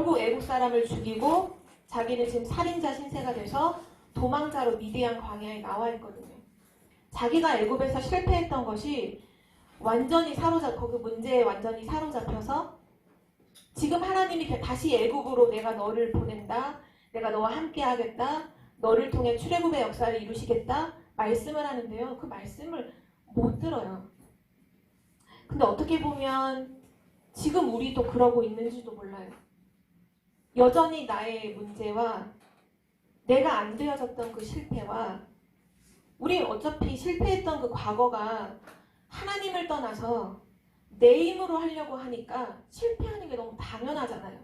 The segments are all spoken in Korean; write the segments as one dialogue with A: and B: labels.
A: 결국 애국 사람을 죽이고 자기는 지금 살인자 신세가 돼서 도망자로 미디안 광야에 나와 있거든요. 자기가 애굽에서 실패했던 것이 완전히 거그 문제에 완전히 사로잡혀서 지금 하나님이 다시 애굽으로 내가 너를 보낸다. 내가 너와 함께 하겠다. 너를 통해 출애굽의 역사를 이루시겠다. 말씀을 하는데요. 그 말씀을 못 들어요. 근데 어떻게 보면 지금 우리도 그러고 있는지도 몰라요. 여전히 나의 문제와 내가 안 되어졌던 그 실패와 우리 어차피 실패했던 그 과거가 하나님을 떠나서 내 힘으로 하려고 하니까 실패하는 게 너무 당연하잖아요.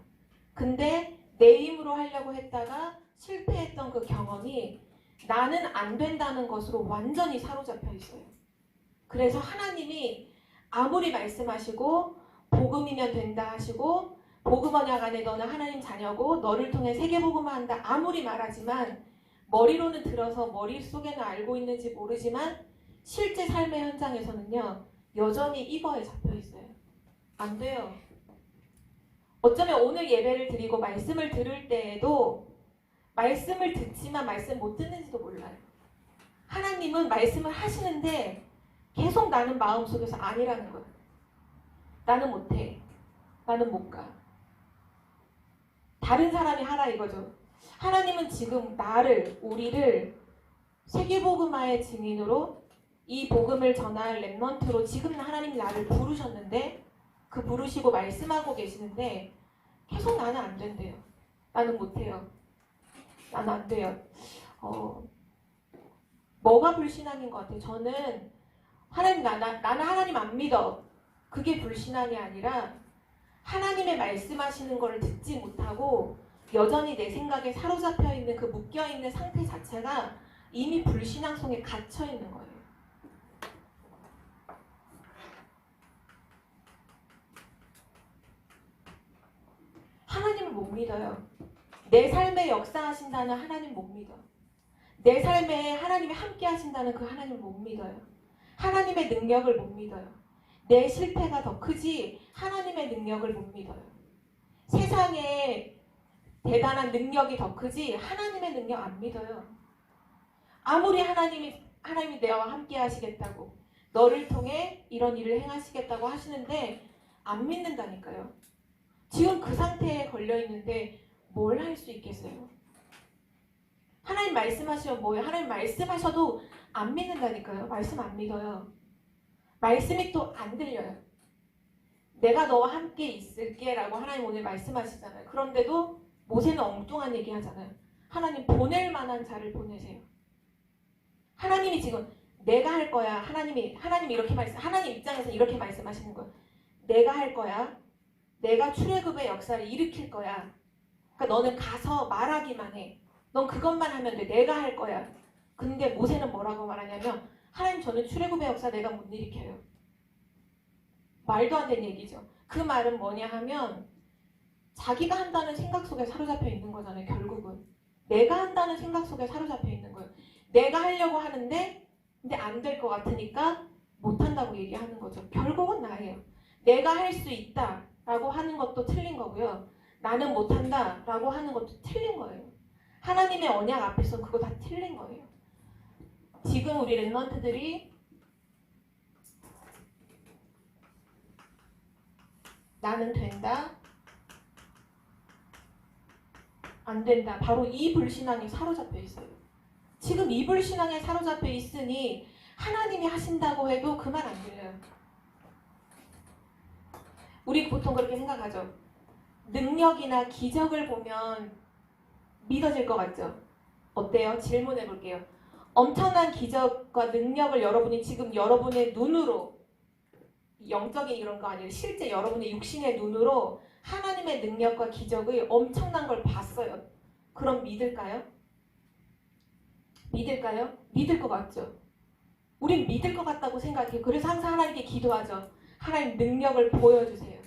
A: 근데 내 힘으로 하려고 했다가 실패했던 그 경험이 나는 안 된다는 것으로 완전히 사로잡혀 있어요. 그래서 하나님이 아무리 말씀하시고 복음이면 된다 하시고 복음 언약 안에 너는 하나님 자녀고 너를 통해 세계복음을 한다 아무리 말하지만 머리로는 들어서 머릿속에는 알고 있는지 모르지만 실제 삶의 현장에서는요 여전히 이거에 잡혀 있어요. 안 돼요. 어쩌면 오늘 예배를 드리고 말씀을 들을 때에도 말씀을 듣지만 말씀 못 듣는지도 몰라요. 하나님은 말씀을 하시는데 계속 나는 마음속에서 아니라는 거예요. 나는 못해. 나는 못 가. 다른 사람이 하라 이거죠. 하나님은 지금 우리를 세계복음화의 증인으로 이 복음을 전할 렘넌트로 지금 하나님이 나를 부르셨는데 그 부르시고 말씀하고 계시는데 계속 나는 안 된대요. 나는 못해요. 나는 안 돼요. 뭐가 불신앙인 것 같아요. 저는 나는 하나님 안 믿어. 그게 불신앙이 아니라 하나님의 말씀하시는 걸 듣지 못하고 여전히 내 생각에 사로잡혀 있는 그 묶여있는 상태 자체가 이미 불신앙 속에 갇혀 있는 거예요. 하나님을 못 믿어요. 내 삶에 역사하신다는 하나님 못 믿어. 내 삶에 하나님이 함께 하신다는 그 하나님을 못 믿어요. 하나님의 능력을 못 믿어요. 내 실패가 더 크지 하나님의 능력을 못 믿어요. 세상에 대단한 능력이 더 크지 하나님의 능력 안 믿어요. 아무리 하나님이 내와 함께 하시겠다고 너를 통해 이런 일을 행하시겠다고 하시는데 안 믿는다니까요. 지금 그 상태에 걸려있는데 뭘 할 수 있겠어요? 하나님 말씀하시면 뭐예요? 하나님 말씀하셔도 안 믿는다니까요. 말씀 안 믿어요. 말씀이 또 안 들려요. 내가 너와 함께 있을게 라고 하나님 오늘 말씀하시잖아요. 그런데도 모세는 엉뚱한 얘기 하잖아요. 하나님 보낼 만한 자를 보내세요. 하나님이 지금 내가 할 거야. 하나님이 이렇게 하나님 입장에서 이렇게 말씀하시는 거예요. 내가 할 거야. 내가 출애굽의 역사를 일으킬 거야. 그러니까 너는 가서 말하기만 해. 넌 그것만 하면 돼. 내가 할 거야. 근데 모세는 뭐라고 말하냐면 하나님 저는 출애굽의 역사 내가 못 일으켜요. 말도 안 되는 얘기죠. 그 말은 뭐냐 하면 자기가 한다는 생각 속에 사로잡혀 있는 거잖아요. 결국은. 내가 한다는 생각 속에 사로잡혀 있는 거예요. 내가 하려고 하는데 근데 안 될 것 같으니까 못한다고 얘기하는 거죠. 결국은 나예요. 내가 할 수 있다 라고 하는 것도 틀린 거고요. 나는 못한다 라고 하는 것도 틀린 거예요. 하나님의 언약 앞에서 그거 다 틀린 거예요. 지금 우리 렘넌트들이 나는 된다, 안 된다. 바로 이 불신앙에 사로잡혀 있어요. 지금 이 불신앙에 사로잡혀 있으니 하나님이 하신다고 해도 그 말 안 들려요. 우리 보통 그렇게 생각하죠. 능력이나 기적을 보면 믿어질 것 같죠? 어때요? 질문해 볼게요. 엄청난 기적과 능력을 여러분이 지금 여러분의 눈으로 영적인 이런 거 아니라 실제 여러분의 육신의 눈으로 하나님의 능력과 기적의 엄청난 걸 봤어요. 그럼 믿을까요? 믿을까요? 믿을 것 같죠? 우린 믿을 것 같다고 생각해요. 그래서 항상 하나님께 기도하죠. 하나님 능력을 보여주세요.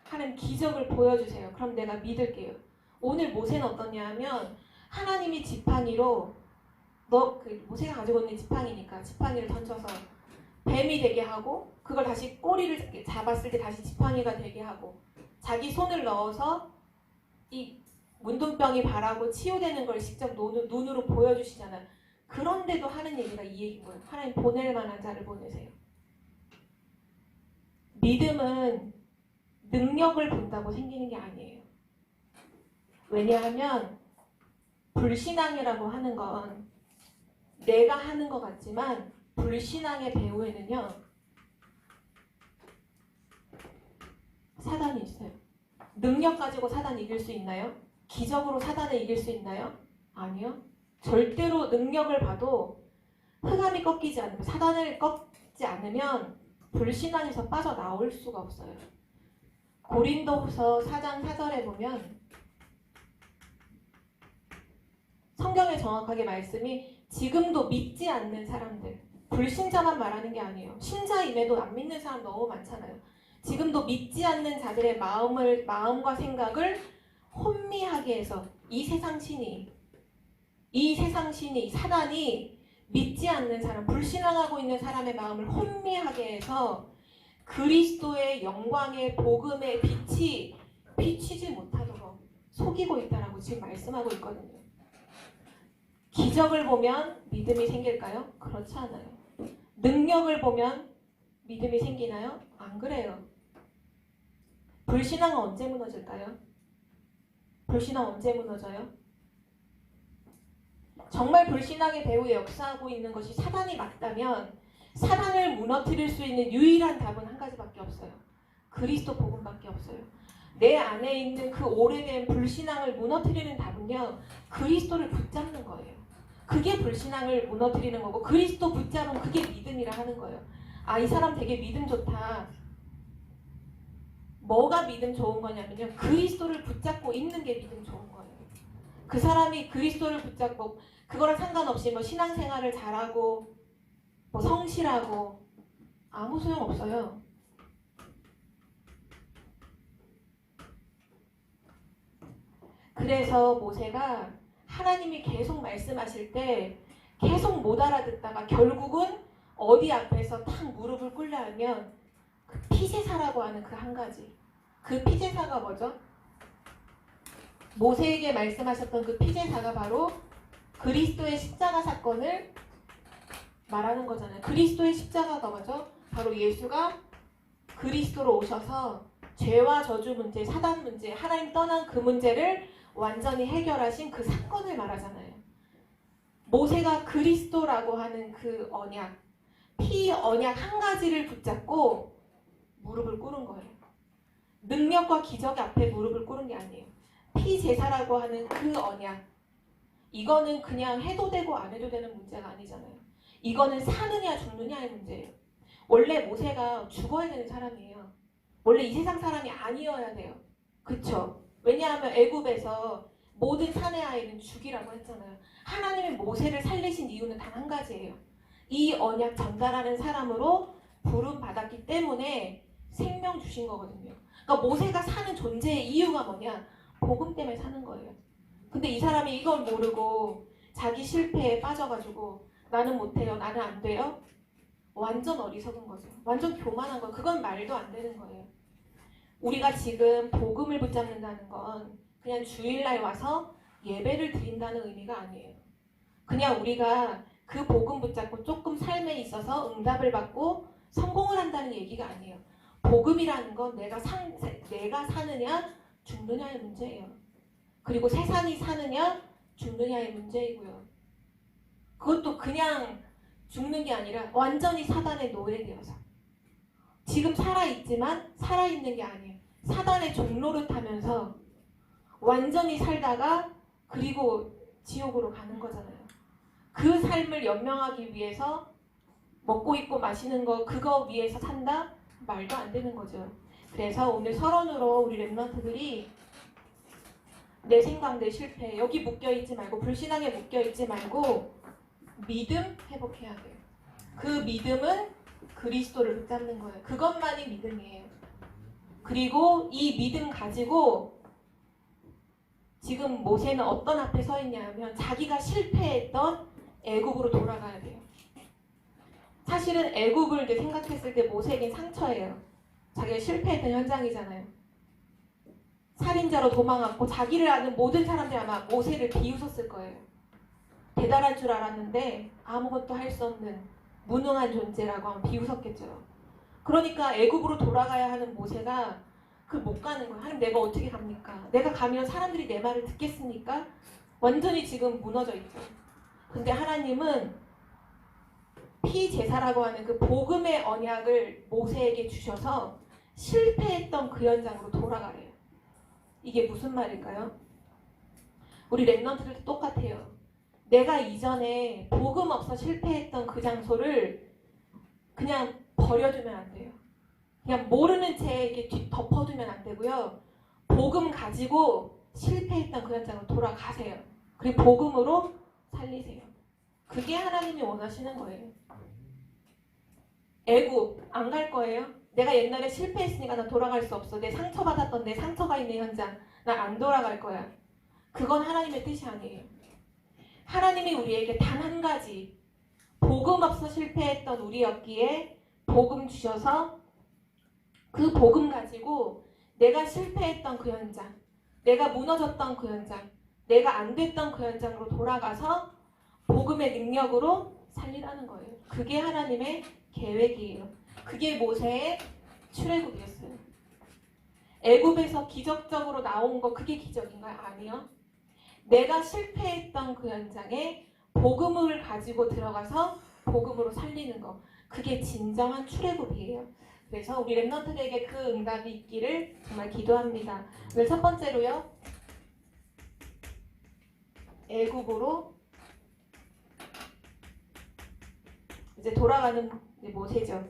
A: 하나님 기적을 보여주세요. 그럼 내가 믿을게요. 오늘 모세는 어떠냐 하면 하나님이 지팡이로 모세가 가지고 있는 지팡이니까 지팡이를 던져서 뱀이 되게 하고 그걸 다시 꼬리를 잡았을 때 다시 지팡이가 되게 하고 자기 손을 넣어서 이 문둥병이 바라고 치유되는 걸 직접 눈으로 보여주시잖아요. 그런데도 하는 얘기가 이 얘기인 거예요. 하나님 보낼 만한 자를 보내세요. 믿음은 능력을 본다고 생기는 게 아니에요. 왜냐하면 불신앙이라고 하는 건 내가 하는 것 같지만 불신앙의 배후에는요 사단이 있어요. 능력 가지고 사단을 이길 수 있나요? 기적으로 사단을 이길 수 있나요? 아니요. 절대로 능력을 봐도 흑암이 꺾이지 않으면 사단을 꺾지 않으면 불신앙에서 빠져나올 수가 없어요. 고린도후서 4장 4절에 보면 성경에 정확하게 말씀이 지금도 믿지 않는 사람들, 불신자만 말하는 게 아니에요. 신자임에도 안 믿는 사람 너무 많잖아요. 지금도 믿지 않는 자들의 마음과 생각을 혼미하게 해서 이 세상 신이 사단이 믿지 않는 사람, 불신앙하고 있는 사람의 마음을 혼미하게 해서 그리스도의 영광의 복음의 빛이 비치지 못하도록 속이고 있다라고 지금 말씀하고 있거든요. 기적을 보면 믿음이 생길까요? 그렇지 않아요. 능력을 보면 믿음이 생기나요? 안 그래요. 불신앙은 언제 무너질까요? 불신앙 언제 무너져요? 정말 불신앙의 배후에 역사하고 있는 것이 사단이 맞다면 사단을 무너뜨릴 수 있는 유일한 답은 한 가지밖에 없어요. 그리스도 복음밖에 없어요. 내 안에 있는 그 오래된 불신앙을 무너뜨리는 답은요. 그리스도를 붙잡는 거예요. 그게 불신앙을 무너뜨리는 거고 그리스도 붙잡으면 그게 믿음이라 하는 거예요. 아, 이 사람 되게 믿음 좋다. 뭐가 믿음 좋은 거냐면요. 그리스도를 붙잡고 있는 게 믿음 좋은 거예요. 그 사람이 그리스도를 붙잡고 그거랑 상관없이 뭐 신앙생활을 잘하고 뭐 성실하고 아무 소용 없어요. 그래서 모세가 하나님이 계속 말씀하실 때 계속 못 알아듣다가 결국은 어디 앞에서 탁 무릎을 꿇려 하면 그 피제사라고 하는 그 한 가지. 그 피제사가 뭐죠? 모세에게 말씀하셨던 그 피제사가 바로 그리스도의 십자가 사건을 말하는 거잖아요. 그리스도의 십자가가 뭐죠? 바로 예수가 그리스도로 오셔서 죄와 저주 문제, 사단 문제, 하나님 떠난 그 문제를 완전히 해결하신 그 사건을 말하잖아요. 모세가 그리스도라고 하는 그 언약, 피 언약 한 가지를 붙잡고 무릎을 꿇은 거예요. 능력과 기적 앞에 무릎을 꿇은 게 아니에요. 피 제사라고 하는 그 언약, 이거는 그냥 해도 되고 안 해도 되는 문제가 아니잖아요. 이거는 사느냐 죽느냐의 문제예요. 원래 모세가 죽어야 되는 사람이에요. 원래 이 세상 사람이 아니어야 돼요. 그쵸? 왜냐하면 애굽에서 모든 사내 아이는 죽이라고 했잖아요. 하나님이 모세를 살리신 이유는 단 한 가지예요. 이 언약 전달하는 사람으로 부름 받았기 때문에 생명 주신 거거든요. 그러니까 모세가 사는 존재의 이유가 뭐냐? 복음 때문에 사는 거예요. 근데 이 사람이 이걸 모르고 자기 실패에 빠져가지고 나는 못해요, 나는 안 돼요? 완전 어리석은 거죠. 완전 교만한 거예요. 그건 말도 안 되는 거예요. 우리가 지금 복음을 붙잡는다는 건 그냥 주일날 와서 예배를 드린다는 의미가 아니에요. 그냥 우리가 그 복음 붙잡고 조금 삶에 있어서 응답을 받고 성공을 한다는 얘기가 아니에요. 복음이라는 건 내가 사느냐 죽느냐의 문제예요. 그리고 세상이 사느냐 죽느냐의 문제이고요. 그것도 그냥 죽는 게 아니라 완전히 사단의 노예되어서 지금 살아있지만 살아있는 게 아니에요. 사단의 종로를 타면서 완전히 살다가 그리고 지옥으로 가는 거잖아요. 그 삶을 연명하기 위해서 먹고 입고 마시는 거 그거 위해서 산다? 말도 안 되는 거죠. 그래서 오늘 서론으로 우리 랩런트들이 내 생각, 내 실패 여기 묶여있지 말고 불신앙에 묶여있지 말고 믿음 회복해야 돼요. 그 믿음은 그리스도를 붙잡는 거예요. 그것만이 믿음이에요. 그리고 이 믿음 가지고 지금 모세는 어떤 앞에 서 있냐 하면 자기가 실패했던 애굽으로 돌아가야 돼요. 사실은 애굽을 생각했을 때 모세에겐 상처예요. 자기가 실패했던 현장이잖아요. 살인자로 도망갔고 자기를 아는 모든 사람들이 아마 모세를 비웃었을 거예요. 대단한 줄 알았는데 아무것도 할 수 없는 무능한 존재라고 하면 비웃었겠죠. 그러니까 애굽으로 돌아가야 하는 모세가 그 못 가는 거예요. 하나님 내가 어떻게 갑니까? 내가 가면 사람들이 내 말을 듣겠습니까? 완전히 지금 무너져 있죠. 근데 하나님은 피제사라고 하는 그 복음의 언약을 모세에게 주셔서 실패했던 그 현장으로 돌아가래요. 이게 무슨 말일까요? 우리 랩런트들도 똑같아요. 내가 이전에 복음 없어 실패했던 그 장소를 그냥 버려두면 안 돼요. 그냥 모르는 채 이렇게 덮어두면 안 되고요. 복음 가지고 실패했던 그 현장으로 돌아가세요. 그리고 복음으로 살리세요. 그게 하나님이 원하시는 거예요. 애굽 안 갈 거예요? 내가 옛날에 실패했으니까 나 돌아갈 수 없어. 내 상처받았던 내 상처가 있는 현장 나 안 돌아갈 거야. 그건 하나님의 뜻이 아니에요. 하나님이 우리에게 단 한 가지 복음 없어 실패했던 우리였기에 복음 주셔서 그 복음 가지고 내가 실패했던 그 현장, 내가 무너졌던 그 현장, 내가 안 됐던 그 현장으로 돌아가서 복음의 능력으로 살리라는 거예요. 그게 하나님의 계획이에요. 그게 모세의 출애굽이었어요. 애굽에서 기적적으로 나온 거 그게 기적인가요? 아니요. 내가 실패했던 그 현장에 복음을 가지고 들어가서 복음으로 살리는 거. 그게 진정한 출애굽이에요. 그래서 우리 랩런트들에게 그 응답이 있기를 정말 기도합니다. 오늘 첫 번째로요. 애굽으로 이제 돌아가는 모세죠.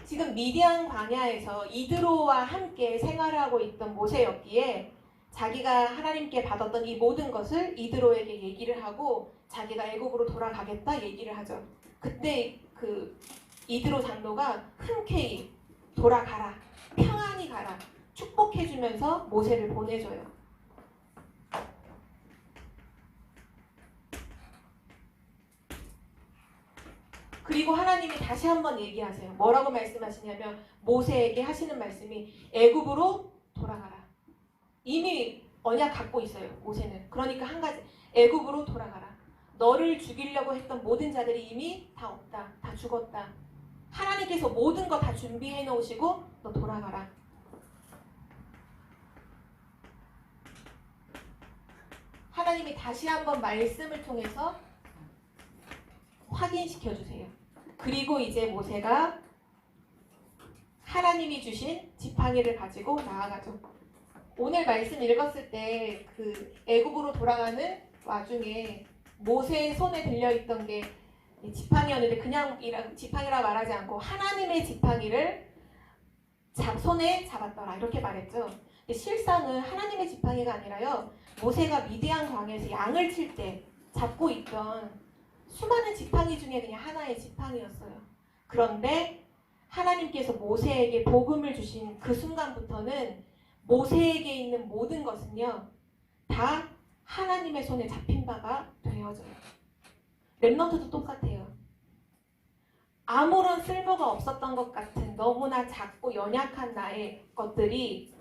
A: 지금 미디안 광야에서 이드로와 함께 생활하고 있던 모세였기에 자기가 하나님께 받았던 이 모든 것을 이드로에게 얘기를 하고 자기가 애굽으로 돌아가겠다 얘기를 하죠. 그때 그 이드로 장로가 흔쾌히 돌아가라, 평안히 가라 축복해주면서 모세를 보내줘요. 그리고 하나님이 다시 한번 얘기하세요. 뭐라고 말씀하시냐면 모세에게 하시는 말씀이 애굽으로 돌아가라. 이미 언약 갖고 있어요. 모세는. 그러니까 한 가지 애굽으로 돌아가라. 너를 죽이려고 했던 모든 자들이 이미 다 없다. 다 죽었다. 하나님께서 모든 거 다 준비해 놓으시고 너 돌아가라. 하나님이 다시 한번 말씀을 통해서 확인시켜 주세요. 그리고 이제 모세가 하나님이 주신 지팡이를 가지고 나아가죠. 오늘 말씀 읽었을 때 그 애굽으로 돌아가는 와중에 모세의 손에 들려있던 게 지팡이였는데 그냥 지팡이라 말하지 않고 하나님의 지팡이를 손에 잡았더라 이렇게 말했죠. 근데 실상은 하나님의 지팡이가 아니라요. 모세가 미디안 광야에서 양을 칠 때 잡고 있던 수많은 지팡이 중에 그냥 하나의 지팡이였어요. 그런데 하나님께서 모세에게 복음을 주신 그 순간부터는 모세에게 있는 모든 것은요. 다 하나님의 손에 잡힌 바가 되어져요. 랩런트도 똑같아요. 아무런 쓸모가 없었던 것 같은 너무나 작고 연약한 나의 것들이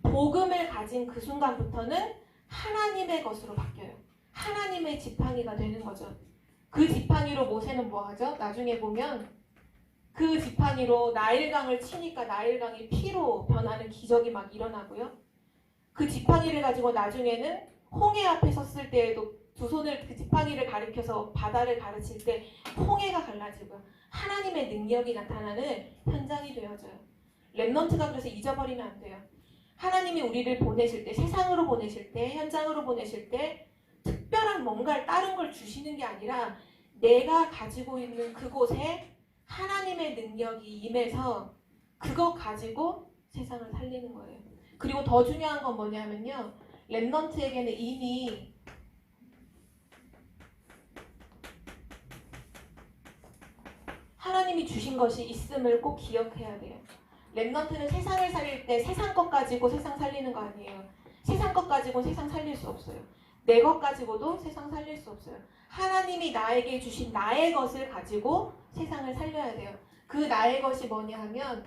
A: 복음을 가진 그 순간부터는 하나님의 것으로 바뀌어요. 하나님의 지팡이가 되는 거죠. 그 지팡이로 모세는 뭐 하죠? 나중에 보면 그 지팡이로 나일강을 치니까 나일강이 피로 변하는 기적이 막 일어나고요. 그 지팡이를 가지고 나중에는 홍해 앞에 섰을 때에도 두 손을 그 지팡이를 가리켜서 바다를 가르칠 때 홍해가 갈라지고요. 하나님의 능력이 나타나는 현장이 되어져요. 랩넌트가 그래서 잊어버리면 안 돼요. 하나님이 우리를 보내실 때, 세상으로 보내실 때, 현장으로 보내실 때 특별한 뭔가를 다른 걸 주시는 게 아니라 내가 가지고 있는 그곳에 하나님의 능력이 임해서 그거 가지고 세상을 살리는 거예요. 그리고 더 중요한 건 뭐냐면요. 랩넌트에게는 이미 하나님이 주신 것이 있음을 꼭 기억해야 돼요. 랩넌트는 세상을 살릴 때 세상 것 가지고 세상 살리는 거 아니에요. 세상 것 가지고 세상 살릴 수 없어요. 내 것 가지고도 세상 살릴 수 없어요. 하나님이 나에게 주신 나의 것을 가지고 세상을 살려야 돼요. 그 나의 것이 뭐냐 하면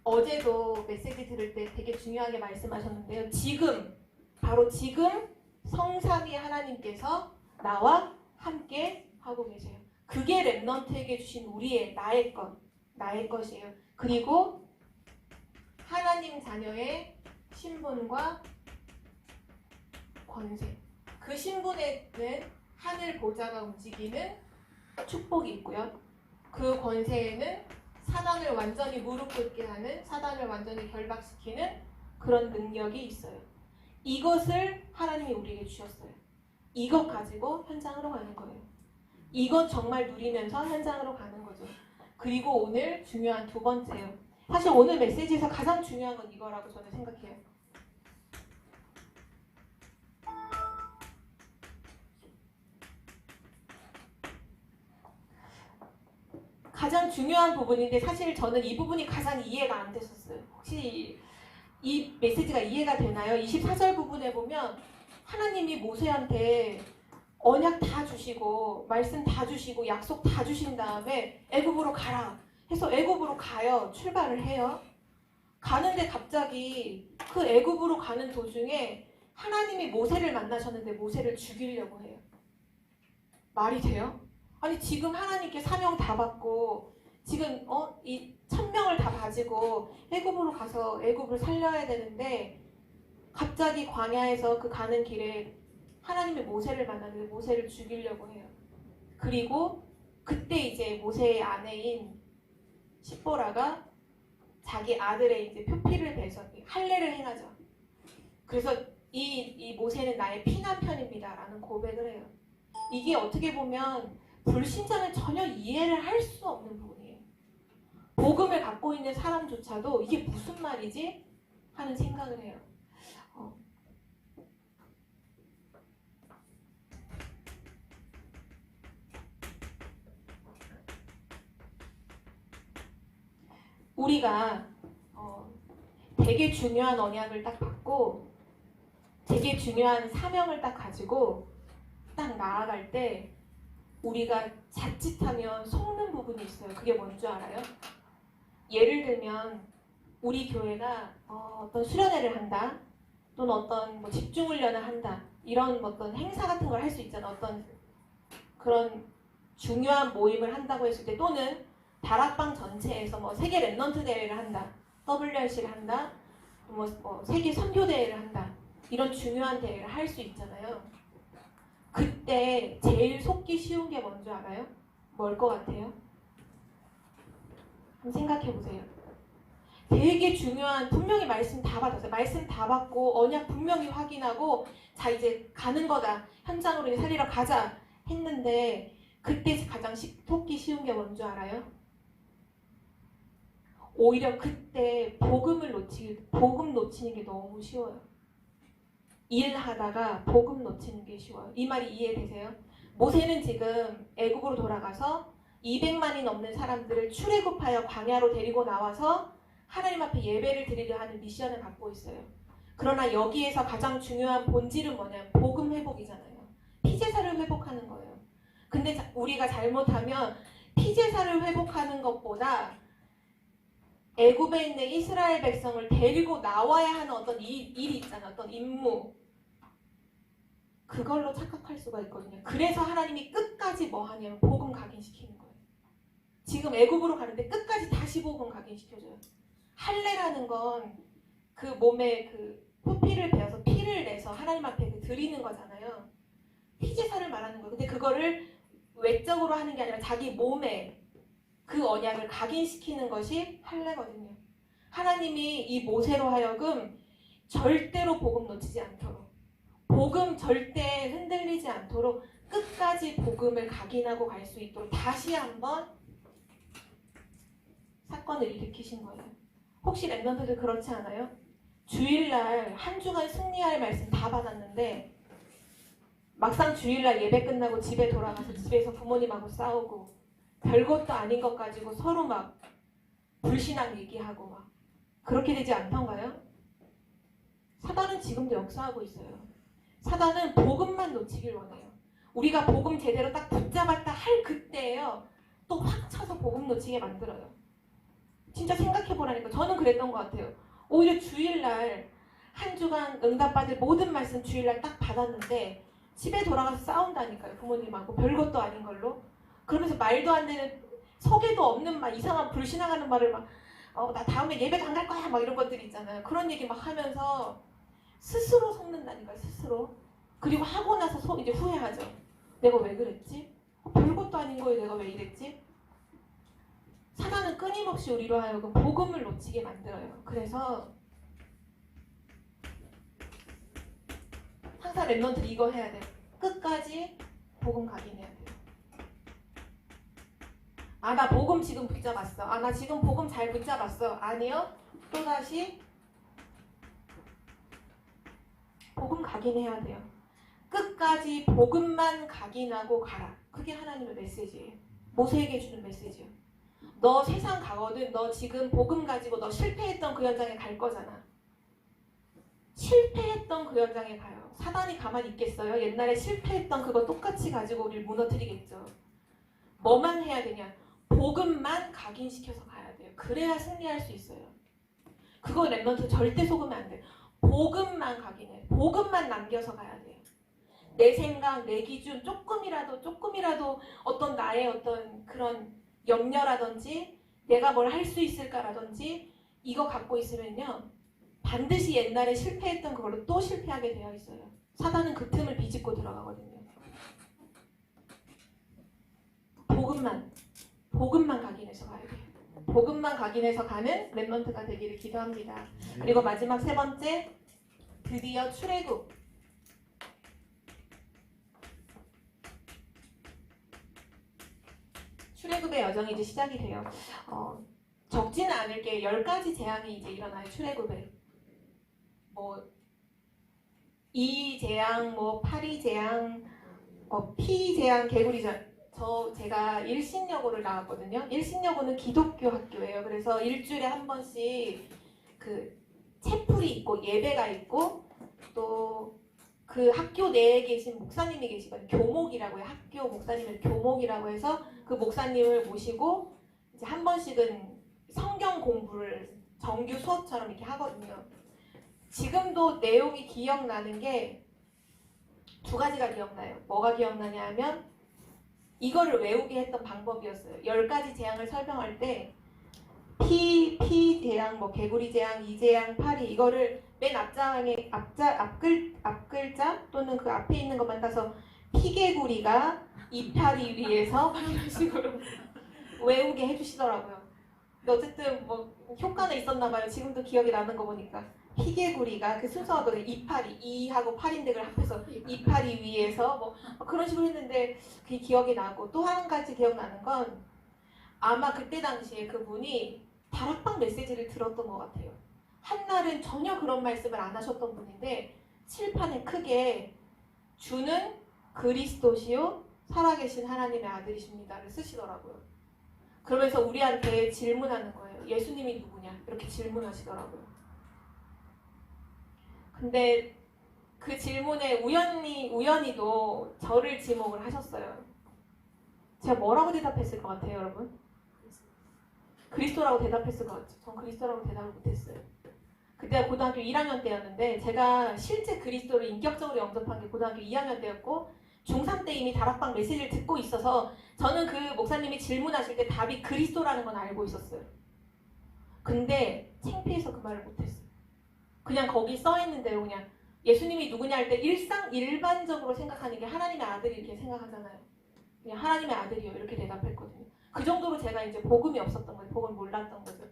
A: 어제도 메시지 들을 때 되게 중요하게 말씀하셨는데요. 지금, 바로 지금 성삼위 하나님께서 나와 함께 하고 계세요. 그게 렘넌트에게 주신 우리의 나의 것이에요. 그리고 하나님 자녀의 신분과 권세. 그 신분에는 하늘 보좌가 움직이는 축복이 있고요. 그 권세에는 사단을 완전히 무릎 꿇게 하는, 사단을 완전히 결박시키는 그런 능력이 있어요. 이것을 하나님이 우리에게 주셨어요. 이것 가지고 현장으로 가는 거예요. 이것 정말 누리면서 현장으로 가는 거죠. 그리고 오늘 중요한 두 번째요. 사실 오늘 메시지에서 가장 중요한 건 이거라고 저는 생각해요. 가장 중요한 부분인데 사실 저는 이 부분이 가장 이해가 안 됐었어요. 혹시 이 메시지가 이해가 되나요? 24절 부분에 보면 하나님이 모세한테 언약 다 주시고 말씀 다 주시고 약속 다 주신 다음에 애굽으로 가라 해서 애굽으로 가요. 출발을 해요. 가는데 갑자기 그 애굽으로 가는 도중에 하나님이 모세를 만나셨는데 모세를 죽이려고 해요. 말이 돼요? 아니 지금 하나님께 사명 다 받고 지금 이 1000명을 다 가지고 애굽으로 가서 애굽을 살려야 되는데 갑자기 광야에서 그 가는 길에 하나님이 모세를 만났는데 모세를 죽이려고 해요. 그리고 그때 이제 모세의 아내인 십보라가 자기 아들의 이제 표피를 베서 할례를 행하죠. 그래서 이 모세는 나의 피난편입니다 라는 고백을 해요. 이게 어떻게 보면 불신자는 전혀 이해를 할 수 없는 부분이에요. 복음을 갖고 있는 사람조차도 이게 무슨 말이지? 하는 생각을 해요. 우리가 되게 중요한 언약을 딱 받고 되게 중요한 사명을 딱 가지고 딱 나아갈 때 우리가 자칫하면 속는 부분이 있어요. 그게 뭔지 알아요? 예를 들면 우리 교회가 어떤 수련회를 한다 또는 어떤 뭐 집중훈련을 한다 이런 어떤 행사 같은 걸 할 수 있잖아. 어떤 그런 중요한 모임을 한다고 했을 때 또는 다락방 전체에서 뭐 세계 랩넌트 대회를 한다, WRC를 한다, 뭐 세계 선교 대회를 한다 이런 중요한 대회를 할 수 있잖아요. 그때 제일 속기 쉬운 게 뭔지 알아요? 뭘 것 같아요? 한번 생각해 보세요. 되게 중요한 분명히 말씀 다 받았어요. 말씀 다 받고 언약 분명히 확인하고 자 이제 가는 거다. 현장으로 이제 살리러 가자 했는데 그때 가장 속기 쉬운 게 뭔지 알아요? 오히려 그때 복음 놓치는 게 너무 쉬워요. 일하다가 복음 놓치는 게 쉬워요. 이 말이 이해되세요? 모세는 지금 애굽으로 돌아가서 200만이 넘는 사람들을 출애굽하여 광야로 데리고 나와서 하나님 앞에 예배를 드리려 하는 미션을 갖고 있어요. 그러나 여기에서 가장 중요한 본질은 뭐냐면 복음 회복이잖아요. 피제사를 회복하는 거예요. 근데 우리가 잘못하면 피제사를 회복하는 것보다 애굽에 있는 이스라엘 백성을 데리고 나와야 하는 어떤 일이 있잖아요. 어떤 임무. 그걸로 착각할 수가 있거든요. 그래서 하나님이 끝까지 뭐 하냐면 복음 각인시키는 거예요. 지금 애굽으로 가는데 끝까지 다시 복음 각인시켜줘요. 할례라는 건 그 몸에 그 표피를 베어서 피를 내서 하나님 앞에 드리는 거잖아요. 피제사를 말하는 거예요. 근데 그거를 외적으로 하는 게 아니라 자기 몸에 그 언약을 각인시키는 것이 할례거든요. 하나님이 이 모세로 하여금 절대로 복음 놓치지 않도록 복음 절대 흔들리지 않도록 끝까지 복음을 각인하고 갈 수 있도록 다시 한번 사건을 일으키신 거예요. 혹시 랩런트들 그렇지 않아요? 주일날 한 주간 승리할 말씀 다 받았는데 막상 주일날 예배 끝나고 집에 돌아가서 집에서 부모님하고 싸우고 별것도 아닌 것 가지고 서로 막 불신앙 얘기하고 막 그렇게 되지 않던가요? 사단은 지금도 역사하고 있어요. 사단은 복음만 놓치길 원해요. 우리가 복음 제대로 딱 붙잡았다 할 그때예요. 또 확 쳐서 복음 놓치게 만들어요. 진짜 생각해보라니까. 저는 그랬던 것 같아요. 오히려 주일날 한 주간 응답받을 모든 말씀 주일날 딱 받았는데 집에 돌아가서 싸운다니까요. 부모님하고 별것도 아닌 걸로. 그러면서 말도 안 되는 석에도 없는 막 이상한 불신앙하는 말을 막 나 다음에 예배 안 갈 거야 막 이런 것들 있잖아요. 그런 얘기 막 하면서 스스로 속는다니까요. 스스로. 그리고 하고 나서 이제 후회하죠. 내가 왜 그랬지? 별것도 아닌 거에 내가 왜 이랬지? 사단은 끊임없이 우리로 하여금 복음을 놓치게 만들어요. 그래서 항상 랩런트는 이거 해야 돼요. 끝까지 복음 각인해야 돼요. 아, 나 복음 지금 붙잡았어. 아, 나 지금 복음 잘 붙잡았어. 아니요. 또다시 복음 각인해야 돼요. 끝까지 복음만 각인하고 가라. 그게 하나님의 메시지예요. 모세에게 주는 메시지예요. 너 세상 가거든. 너 지금 복음 가지고 너 실패했던 그 현장에 갈 거잖아. 실패했던 그 현장에 가요. 사단이 가만히 있겠어요? 옛날에 실패했던 그거 똑같이 가지고 우리를 무너뜨리겠죠. 뭐만 해야 되냐? 복음만 각인시켜서 가야 돼요. 그래야 승리할 수 있어요. 그거 랩런트 절대 속으면 안 돼요. 복음만 각인해. 복음만 남겨서 가야 돼요. 내 생각, 내 기준 조금이라도 어떤 나의 어떤 그런 염려라든지 내가 뭘 할 수 있을까라든지 이거 갖고 있으면요. 반드시 옛날에 실패했던 그걸로 또 실패하게 되어 있어요. 사단은 그 틈을 비집고 들어가거든요. 복음만 각인해서 가야 돼요. 복음만 각인해서 가는 랩런트가 되기를 기도합니다. 그리고 마지막 세 번째, 드디어 출애굽. 출애굽의 여정이 이제 시작이 돼요. 적지는 않을 게 10가지 재앙이 이제 일어나요. 출애굽에. 이 재앙, 파리 재앙, 피 재앙, 개구리 재앙. 제가 일신여고를 나왔거든요. 일신여고는 기독교 학교예요. 그래서 일주일에 한 번씩 그 채플이 있고 예배가 있고 또 그 학교 내에 계신 목사님이 계시거든요. 교목이라고 해요. 학교 목사님을 교목이라고 해서 그 목사님을 모시고 이제 한 번씩은 성경 공부를 정규 수업처럼 이렇게 하거든요. 지금도 내용이 기억나는 게 2가지가 기억나요. 뭐가 기억나냐 하면 이거를 외우게 했던 방법이었어요. 10가지 재앙을 설명할 때 피 재앙, 개구리 재앙, 이 재앙, 파리 이거를 맨 앞장에 앞글자 또는 그 앞에 있는 것만 따서 피개구리가 이파리 위에서 이런 식으로 외우게 해주시더라고요. 근데 어쨌든 효과는 있었나 봐요. 지금도 기억이 나는 거 보니까 피개구리가 그 순서가 이파리, 이하고 파리인데 그걸 합해서 이파리 위에서 그런 식으로 했는데 그게 기억이 나고 또 한 가지 기억나는 건 아마 그때 당시에 그분이 다락방 메시지를 들었던 것 같아요. 한날은 전혀 그런 말씀을 안 하셨던 분인데 칠판에 크게 주는 그리스도시요 살아계신 하나님의 아들이십니다를 쓰시더라고요. 그러면서 우리한테 질문하는 거예요. 예수님이 누구냐? 이렇게 질문하시더라고요. 근데 그 질문에 우연히도 저를 지목을 하셨어요. 제가 뭐라고 대답했을 것 같아요, 여러분? 그리스도라고 대답했을 것 같죠. 전 그리스도라고 대답을 못했어요. 그때가 고등학교 1학년 때였는데 제가 실제 그리스도를 인격적으로 영접한 게 고등학교 2학년 때였고 중3 때 이미 다락방 메시지를 듣고 있어서 저는 그 목사님이 질문하실 때 답이 그리스도라는 건 알고 있었어요. 근데 창피해서 그 말을 못했어요. 그냥 거기 써있는 대로 그냥 예수님이 누구냐 할 때 일반적으로 생각하는 게 하나님의 아들이 이렇게 생각하잖아요. 그냥 하나님의 아들이요 이렇게 대답했거든요. 그 정도로 제가 이제 복음이 없었던 거예요. 복음을 몰랐던 거죠.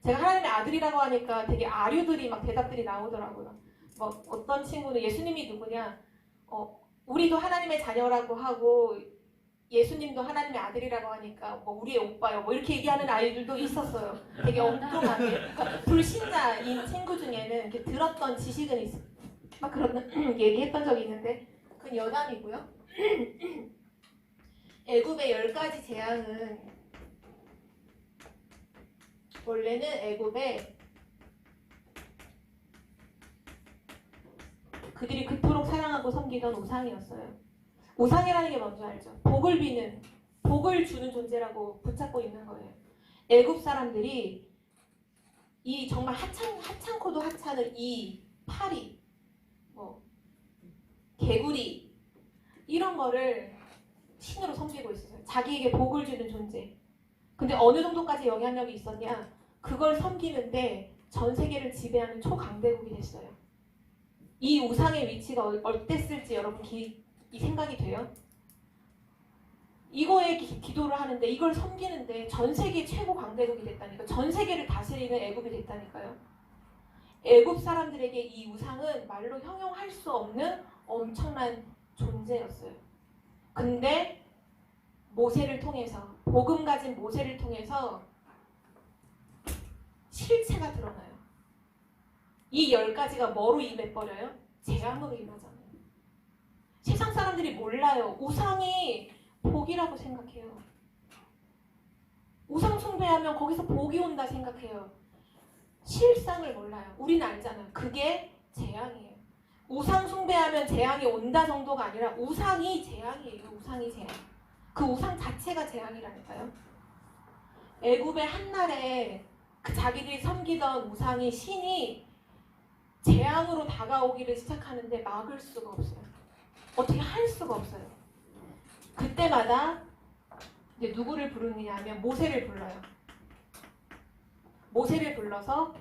A: 제가 하나님의 아들이라고 하니까 되게 아류들이 막 대답들이 나오더라고요. 어떤 친구는 예수님이 누구냐? 우리도 하나님의 자녀라고 하고 예수님도 하나님의 아들이라고 하니까 우리의 오빠요. 이렇게 얘기하는 아이들도 있었어요. 되게 엉뚱하게. 그러니까 불신자인 친구 중에는 이렇게 들었던 지식은 있어. 막 그런 얘기했던 적이 있는데 그건 여담이고요. 애굽의 10가지 재앙은 원래는 애굽에 그들이 그토록 사랑하고 섬기던 우상이었어요. 우상이라는 게 뭔지 알죠? 복을 주는 존재라고 붙잡고 있는 거예요. 애굽 사람들이 이 정말 하찮고도 하찮은 이 파리, 뭐 개구리 이런 거를 신으로 섬기고 있었어요. 자기에게 복을 주는 존재. 근데 어느 정도까지 영향력이 있었냐? 그걸 섬기는데 전 세계를 지배하는 초강대국이 됐어요. 이 우상의 위치가 어땠을지 여러분 이 생각이 돼요? 이거에 기도를 하는데 이걸 섬기는데 전 세계 최고 강대국이 됐다니까. 전 세계를 다스리는 애굽이 됐다니까요. 애굽 사람들에게 이 우상은 말로 형용할 수 없는 엄청난 존재였어요. 근데 모세를 통해서, 복음 가진 모세를 통해서 실체가 드러나요. 이 10가지가 뭐로 임해버려요? 재앙으로 임하잖아요. 세상 사람들이 몰라요. 우상이 복이라고 생각해요. 우상 숭배하면 거기서 복이 온다 생각해요. 실상을 몰라요. 우리는 알잖아요. 그게 재앙이에요. 우상 숭배하면 재앙이 온다 정도가 아니라 우상이 재앙이에요. 우상이 재앙. 그 우상 자체가 재앙이라니까요. 애굽의 한날에 그 자기들이 섬기던 우상이 신이 재앙으로 다가오기를 시작하는데 막을 수가 없어요. 어떻게 할 수가 없어요. 그때마다 이제 누구를 부르느냐 하면 모세를 불러요. 모세를 불러서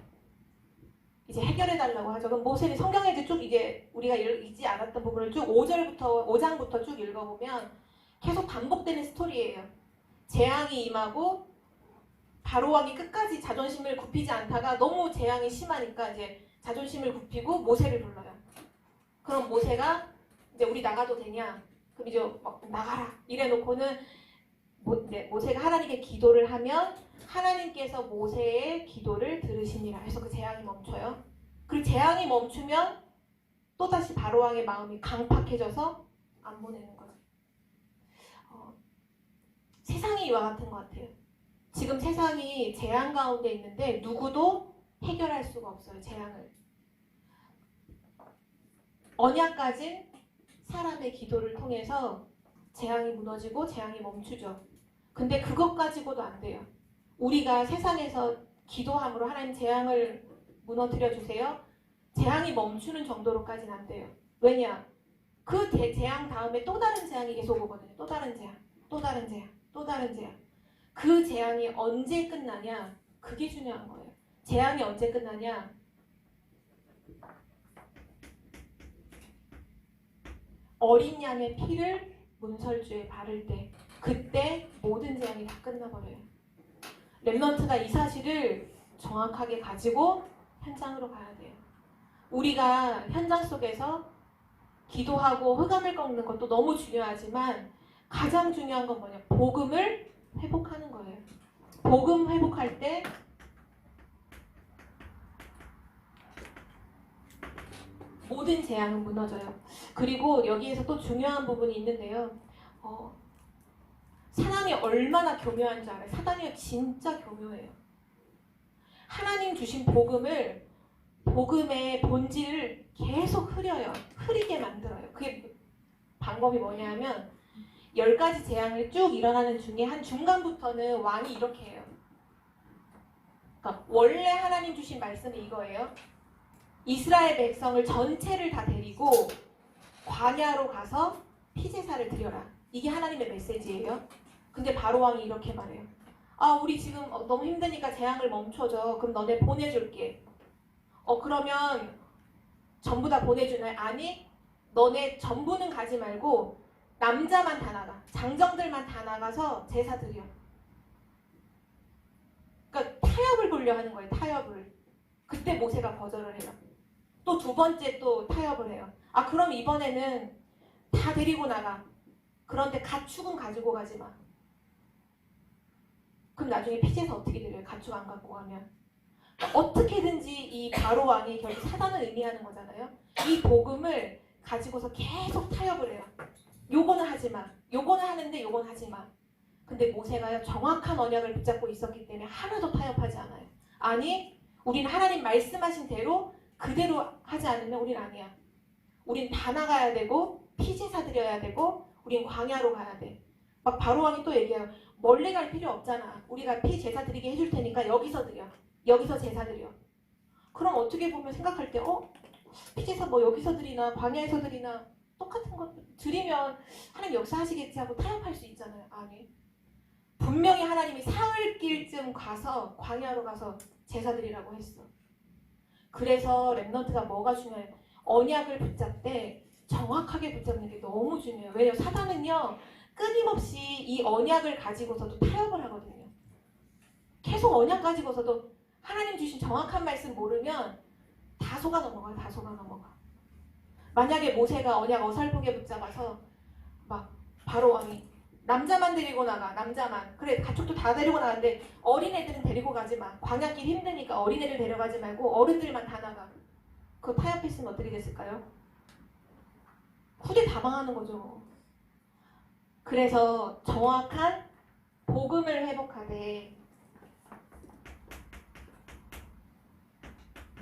A: 이제 해결해달라고 하죠. 그럼 모세는 성경에 쭉 이제 우리가 읽지 않았던 부분을 쭉 5장부터 쭉 읽어보면 계속 반복되는 스토리예요. 재앙이 임하고 바로왕이 끝까지 자존심을 굽히지 않다가 너무 재앙이 심하니까 이제 자존심을 굽히고 모세를 불러요. 그럼 모세가 이제 우리 나가도 되냐? 그럼 이제 막 나가라 이래놓고는 모세가 하나님께 기도를 하면 하나님께서 모세의 기도를 들으시니라 해서 그 재앙이 멈춰요. 그리고 재앙이 멈추면 또다시 바로왕의 마음이 강팍해져서 안 보내는 거예요. 세상이 이와 같은 것 같아요. 지금 세상이 재앙 가운데 있는데 누구도 해결할 수가 없어요. 재앙을. 언약 가진 사람의 기도를 통해서 재앙이 무너지고 재앙이 멈추죠. 근데 그것 가지고도 안 돼요. 우리가 세상에서 기도함으로 하나님 재앙을 무너뜨려 주세요. 재앙이 멈추는 정도로까지는 안 돼요. 왜냐? 그 재앙 다음에 또 다른 재앙이 계속 오거든요. 또 다른 재앙, 또 다른 재앙, 또 다른 재앙. 그 재앙이 언제 끝나냐? 그게 중요한 거예요. 재앙이 언제 끝나냐? 어린 양의 피를 문설주에 바를 때, 그때 모든 재앙이 다 끝나버려요. 렘넌트가 이 사실을 정확하게 가지고 현장으로 가야 돼요. 우리가 현장 속에서 기도하고 흑암을 꺾는 것도 너무 중요하지만 가장 중요한 건 뭐냐? 복음을 회복하는 거예요. 복음 회복할 때 모든 재앙은 무너져요. 그리고 여기에서 또 중요한 부분이 있는데요. 사단이 얼마나 교묘한 줄 알아요? 사단이 진짜 교묘해요. 하나님 주신 복음의 본질을 계속 흐려요. 흐리게 만들어요. 그게 방법이 뭐냐면 10가지 재앙을 쭉 일어나는 중에 한 중간부터는 왕이 이렇게 해요. 그러니까 원래 하나님 주신 말씀이 이거예요. 이스라엘 백성을 전체를 다 데리고 광야로 가서 피제사를 드려라. 이게 하나님의 메시지예요. 근데 바로왕이 이렇게 말해요. 우리 지금 너무 힘드니까 재앙을 멈춰줘. 그럼 너네 보내줄게. 그러면 전부 다 보내주나요? 아니, 너네 전부는 가지 말고 남자만 다 나가. 장정들만 다 나가서 제사 드려. 그러니까 타협을 보려 하는 거예요. 타협을. 그때 모세가 거절을 해요. 또 두 번째 또 타협을 해요. 그럼 이번에는 다 데리고 나가. 그런데 가축은 가지고 가지 마. 그럼 나중에 피제사 어떻게 드려요? 가축 안 갖고 가면. 어떻게든지 이 바로왕이 결국 사단을 의미하는 거잖아요. 이 복음을 가지고서 계속 타협을 해요. 요거는 하지 마. 요거는 하는데 요건 하지 마. 근데 모세가요, 정확한 언약을 붙잡고 있었기 때문에 하나도 타협하지 않아요. 아니, 우린 하나님 말씀하신 대로 그대로 하지 않으면 우린 아니야. 우린 다 나가야 되고 피제사 드려야 되고 우린 광야로 가야 돼. 막 바로왕이 또 얘기해요. 멀리 갈 필요 없잖아. 우리가 피제사 드리게 해줄 테니까 여기서 드려. 여기서 제사 드려. 그럼 어떻게 보면 생각할 때 피지사 뭐 여기서 드리나 광야에서 드리나 똑같은 것 드리면 하나님 역사하시겠지 하고 타협할 수 있잖아요. 아니, 분명히 하나님이 사흘길쯤 가서 광야로 가서 제사 드리라고 했어. 그래서 렘넌트가 뭐가 중요해요? 언약을 붙잡되 정확하게 붙잡는 게 너무 중요해요. 왜냐면 사단은요 끊임없이 이 언약을 가지고서도 타협을 하거든요. 계속 언약 가지고서도 하나님 주신 정확한 말씀 모르면 다 속아 넘어가요. 다 속아 넘어가. 만약에 모세가 언약 어설프게 붙잡아서 막 바로 왕이 남자만 데리고 나가. 남자만. 그래 가축도 다 데리고 나가는데 어린애들은 데리고 가지 마. 광야길 힘드니까 어린애들 데려가지 말고 어른들만 다 나가. 그거 타협했으면 어떻게 됐을까요? 후대 다 망하는 거죠. 그래서 정확한 복음을 회복하되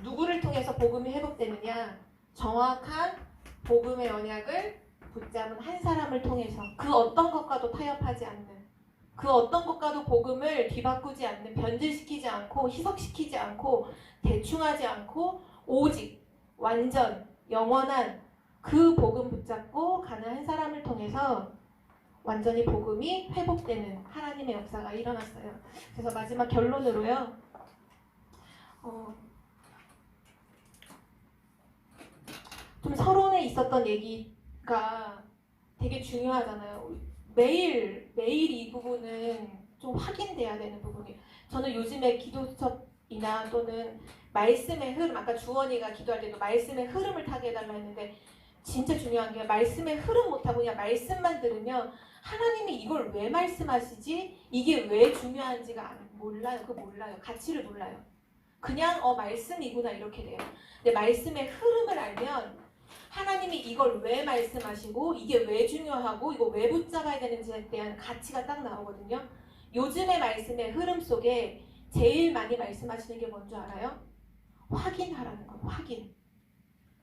A: 누구를 통해서 복음이 회복되느냐? 정확한 복음의 언약을 붙잡은 한 사람을 통해서 그 어떤 것과도 타협하지 않는 그 어떤 것과도 복음을 뒤바꾸지 않는 변질시키지 않고 희석시키지 않고 대충하지 않고 오직 완전 영원한 그 복음 붙잡고 가는 한 사람을 통해서 완전히 복음이 회복되는 하나님의 역사가 일어났어요. 그래서 마지막 결론으로요. 좀 서론에 있었던 얘기가 되게 중요하잖아요. 매일 이 부분은 좀 확인돼야 되는 부분이에요. 저는 요즘에 기도 수첩이나 또는 말씀의 흐름, 아까 주원이가 기도할 때도 말씀의 흐름을 타게 해달라 했는데 진짜 중요한 게 말씀의 흐름 못하고 그냥 말씀만 들으면 하나님이 이걸 왜 말씀하시지? 이게 왜 중요한지가 몰라요. 몰라요. 가치를 몰라요. 그냥 말씀이구나 이렇게 돼요. 근데 말씀의 흐름을 알면 하나님이 이걸 왜 말씀하시고 이게 왜 중요하고 이거 왜 붙잡아야 되는지에 대한 가치가 딱 나오거든요. 요즘의 말씀의 흐름 속에 제일 많이 말씀하시는 게 뭔지 알아요? 확인하라는 거예요. 확인.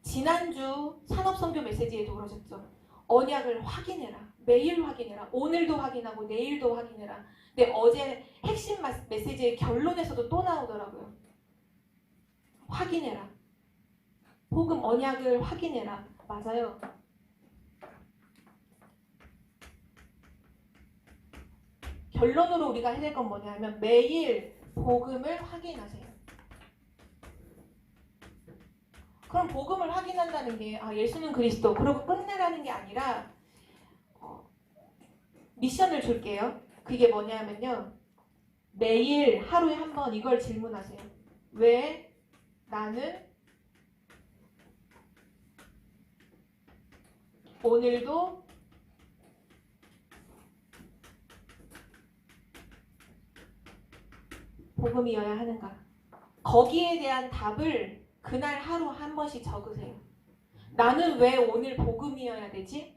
A: 지난주 산업선교 메시지에도 그러셨죠. 언약을 확인해라. 매일 확인해라. 오늘도 확인하고 내일도 확인해라. 근데 어제 핵심 메시지의 결론에서도 또 나오더라고요. 확인해라. 복음 언약을 확인해라. 맞아요. 결론으로 우리가 해야 될 건 뭐냐면 매일 복음을 확인하세요. 그럼 복음을 확인한다는 게 예수는 그리스도 그러고 끝내라는 게 아니라 미션을 줄게요. 그게 뭐냐면요. 매일 하루에 한 번 이걸 질문하세요. 왜 나는 오늘도 복음이어야 하는가? 거기에 대한 답을 그날 하루 한 번씩 적으세요. 나는 왜 오늘 복음이어야 되지?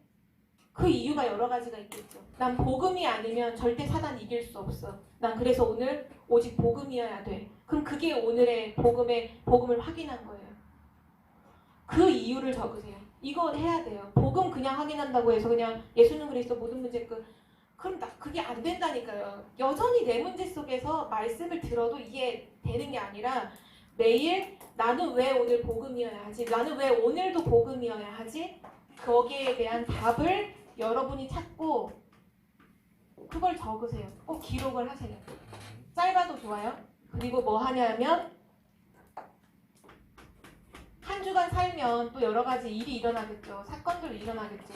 A: 그 이유가 여러 가지가 있겠죠. 난 복음이 아니면 절대 사단 이길 수 없어. 난 그래서 오늘 오직 복음이어야 돼. 그럼 그게 오늘의 복음을 확인한 거예요. 그 이유를 적으세요. 이거 해야 돼요. 복음 그냥 확인한다고 해서 그냥 예수는 그리스도 모든 문제 그럼 그게 안 된다니까요. 여전히 내 문제 속에서 말씀을 들어도 이게 되는 게 아니라 매일 나는 왜 오늘 복음이어야 하지? 나는 왜 오늘도 복음이어야 하지? 거기에 대한 답을 여러분이 찾고 그걸 적으세요. 꼭 기록을 하세요. 짧아도 좋아요. 그리고 뭐 하냐면 한 주간 살면 또 여러 가지 일이 일어나겠죠. 사건들이 일어나겠죠.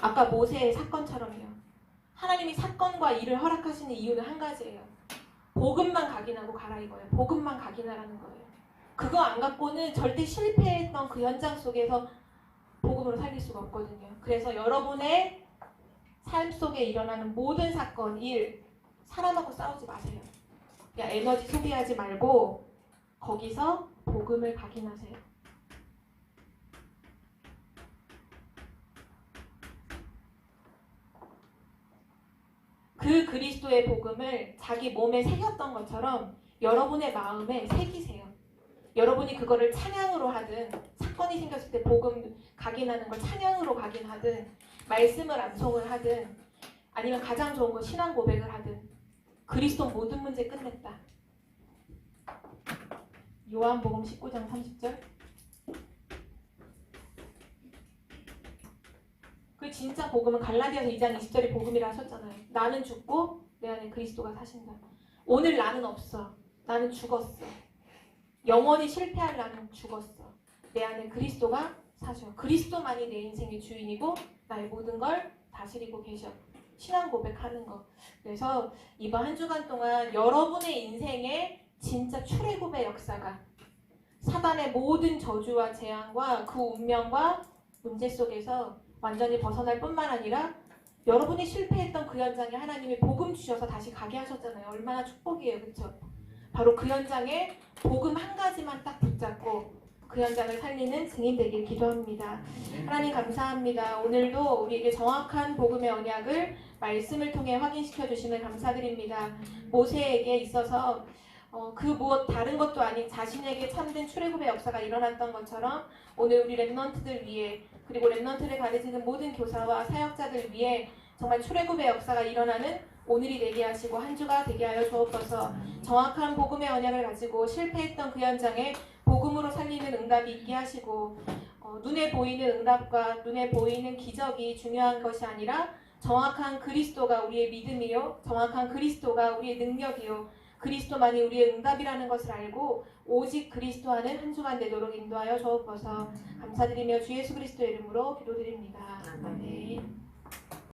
A: 아까 모세의 사건처럼요. 하나님이 사건과 일을 허락하시는 이유는 한 가지예요. 복음만 각인하고 가라 이거예요. 복음만 각인하라는 거예요. 그거 안 갖고는 절대 실패했던 그 현장 속에서 복음으로 살릴 수가 없거든요. 그래서 여러분의 삶 속에 일어나는 모든 사건, 일, 사람하고 싸우지 마세요. 그냥 에너지 소비하지 말고 거기서 복음을 각인하세요. 그 그리스도의 복음을 자기 몸에 새겼던 것처럼 여러분의 마음에 새기세요. 여러분이 그거를 찬양으로 하든 사건이 생겼을 때 복음 각인하는 걸 찬양으로 각인하든 말씀을 암송을 하든 아니면 가장 좋은 건 신앙 고백을 하든 그리스도 모든 문제 끝냈다. 요한복음 19장 30절. 그 진짜 복음은 갈라디아서 2장 20절이 복음이라 하셨잖아요. 나는 죽고 내 안에 그리스도가 사신다. 오늘 나는 없어. 나는 죽었어. 영원히 실패할 나는 죽었어. 내 안에 그리스도가 사셔. 그리스도만이 내 인생의 주인이고 나의 모든 걸 다스리고 계셔. 신앙 고백하는 거. 그래서 이번 한 주간 동안 여러분의 인생에 진짜 출애굽의 역사가 사단의 모든 저주와 재앙과 그 운명과 문제 속에서 완전히 벗어날 뿐만 아니라 여러분이 실패했던 그 현장에 하나님이 복음 주셔서 다시 가게 하셨잖아요. 얼마나 축복이에요. 그렇죠? 바로 그 현장에 복음 한 가지만 딱 붙잡고 그 현장을 살리는 증인 되길 기도합니다. 하나님 감사합니다. 오늘도 우리에게 정확한 복음의 언약을 말씀을 통해 확인시켜 주심을 감사드립니다. 모세에게 있어서 그 무엇 다른 것도 아닌 자신에게 참된 출애굽의 역사가 일어났던 것처럼 오늘 우리 랩넌트들 위해 그리고 랩넌트를 가르치는 모든 교사와 사역자들 위해 정말 출애굽의 역사가 일어나는 오늘이 되게 하시고 한 주가 되게 하여 주옵소서. 정확한 복음의 언약을 가지고 실패했던 그 현장에 복음으로 살리는 응답이 있게 하시고 눈에 보이는 응답과 눈에 보이는 기적이 중요한 것이 아니라 정확한 그리스도가 우리의 믿음이요 정확한 그리스도가 우리의 능력이요 그리스도만이 우리의 응답이라는 것을 알고 오직 그리스도 하는 한 주간 되도록 인도하여 주옵소서. 감사드리며 주 예수 그리스도의 이름으로 기도드립니다. 아멘.